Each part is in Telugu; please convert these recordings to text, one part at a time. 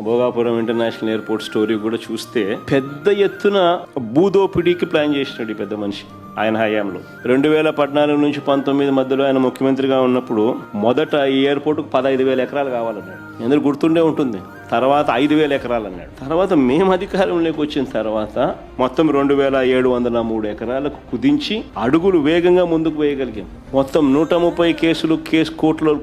భోగాపురం ఇంటర్నేషనల్ ఎయిర్పోర్ట్ స్టోరీ కూడా చూస్తే పెద్ద ఎత్తున భూదోపిడీకి ప్లాన్ చేసినాడు ఈ పెద్ద మనిషి ఆయన హయాంలో. 2014 నుంచి 19 మధ్యలో ఆయన ముఖ్యమంత్రిగా ఉన్నప్పుడు మొదట ఈ ఎయిర్పోర్ట్కు 15,000 ఎకరాలు కావాలన్నాడు. ఎందుకు గుర్తుండే ఉంటుంది. తర్వాత 5,000 ఎకరాలు అన్నాడు. తర్వాత మేము అధికారంలోకి వచ్చిన తర్వాత మొత్తం 2,703 ఎకరాలకు కుదించి అడుగులు వేగంగా ముందుకు వేయగలిగాం. మొత్తం 130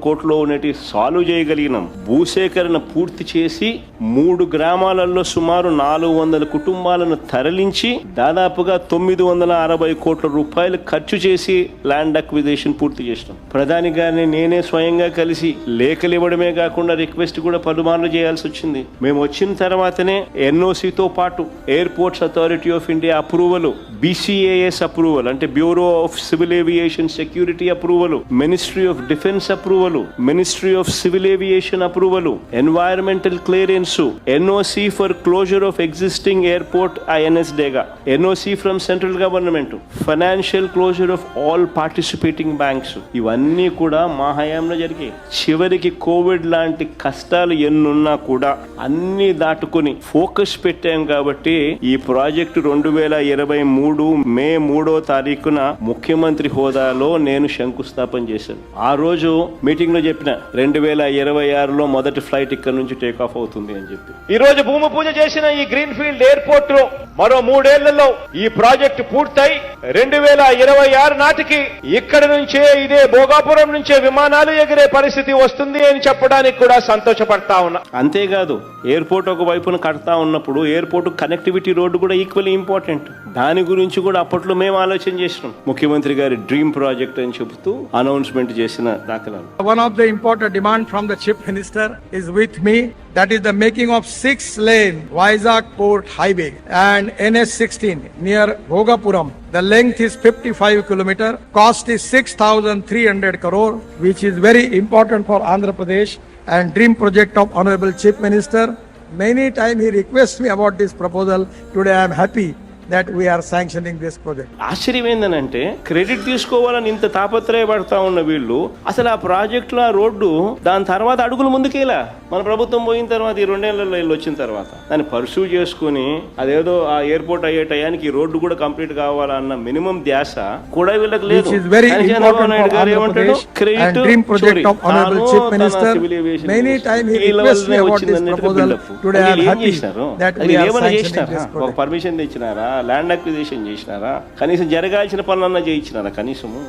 కోట్లో ఉన్నటి సాల్వ్ చేయగలిగినాం. భూసేకరణ పూర్తి చేసి 3 గ్రామాలలో సుమారు 400 కుటుంబాలను తరలించి దాదాపుగా 960 కోట్ల రూపాయలు ఖర్చు చేసి ల్యాండ్ అక్విజిషన్ పూర్తి చేసినాం. ప్రధాని గారిని నేనే స్వయంగా కలిసి లేఖలు ఇవ్వడమే కాకుండా రిక్వెస్ట్ కూడా పలుమార్లు చేయాల్సి వచ్చింది. మేము వచ్చిన తర్వాతనే ఎన్ఓసితో పాటు airports authority of India approval, BCAS approval అంటే bureau of civil aviation security approval, ministry of defence approval, ministry of civil aviation approval, environmental clearance, NOC for closure of existing airport INS Dega, NOC from central government, financial closure of all participating banks. ఇవన్నీ కూడా మా హయాంలో జరిగాయి. చివరికి కోవిడ్ లాంటి కష్టాలు ఎన్నున్నా కూడా అన్ని దాటుకుని ఫోకస్ పెట్టాం. కాబట్టి ఈ ప్రాజెక్టు 2023 మే 3వ తారీఖున ముఖ్యమంత్రి హోదాలో నేను శంకుస్థాపన చేశాను. ఆ రోజు మీటింగ్ లో చెప్పిన 2026లో మొదటి ఫ్లైట్ ఇక్కడ నుంచి టేక్ ఆఫ్ అవుతుంది అని చెప్పి. ఈ రోజు భూమి పూజ చేసిన ఈ గ్రీన్ ఫీల్డ్ ఎయిర్పోర్ట్ లో మరో 3 ఏళ్లలో ఈ ప్రాజెక్టు పూర్తయి 2026 నాటికి ఇక్కడ నుంచే ఇదే భోగాపురం నుంచే విమానాలు ఎగిరే పరిస్థితి వస్తుంది అని చెప్పడానికి కూడా సంతోషపడతా ఉన్నా. అంతేకాదు ఎయిర్పోర్ట్ ఒక వైపున కడతా ఉన్నప్పుడు ఎయిర్పోర్ట్ కనెక్టివిటీ రోడ్డు కూడా ఈక్వల్లీ ఇంపార్టెంట్. దాని గురించి కూడా అప్పట్లో మేము ఆలోచన చేసినాం. ముఖ్యమంత్రి గారి డ్రీమ్ ప్రాజెక్ట్ అని చెబుతూ అనౌన్స్మెంట్ చేసిన దాఖలాలు. One of the important demand from the Chief Minister is with me. That is the making of 6-lane Vizag Port Highway and NH16 near Bhogapuram. The length is 55 km. Cost is 6,300 crore, which is very important for Andhra Pradesh and dream project of Honorable Chief Minister. Many times he requests me about this proposal. Today I am happy that we are sanctioning this project. ఆశ్చర్యం ఏందనంటే క్రెడిట్ తీసుకోవాలని ఇంత తాపత్రయపడతా ఉన్న వీళ్ళు అసలు ఆ ప్రాజెక్టులో ఆ రోడ్డు దాని తర్వాత అడుగులు ముందుకేలా మన ప్రభుత్వం పోయిన తర్వాత ఈ 2 ఏళ్లలో వీళ్ళు వచ్చిన తర్వాత దాన్ని పర్సూ చేసుకుని అదేదో ఆ ఎయిర్పోర్ట్ అయ్యే టయానికి ఈ రోడ్డు కూడా కంప్లీట్ కావాలన్న మినిమం ధ్యాస కూడా వీళ్ళకి లేదు. చంద్రబాబు నాయుడు గారు ఏమంటాడు, credit dream project of honourable chief minister. Many time he request me about this proposal. Today I am happy that we are sanctioning this project. ఒక పర్మిషన్ తెచ్చినారా, ల్యాండ్ అక్విజిషన్ చేసినారా, కనీసం జరగాల్సిన పనులన్నా చేయించినారా కనీసము?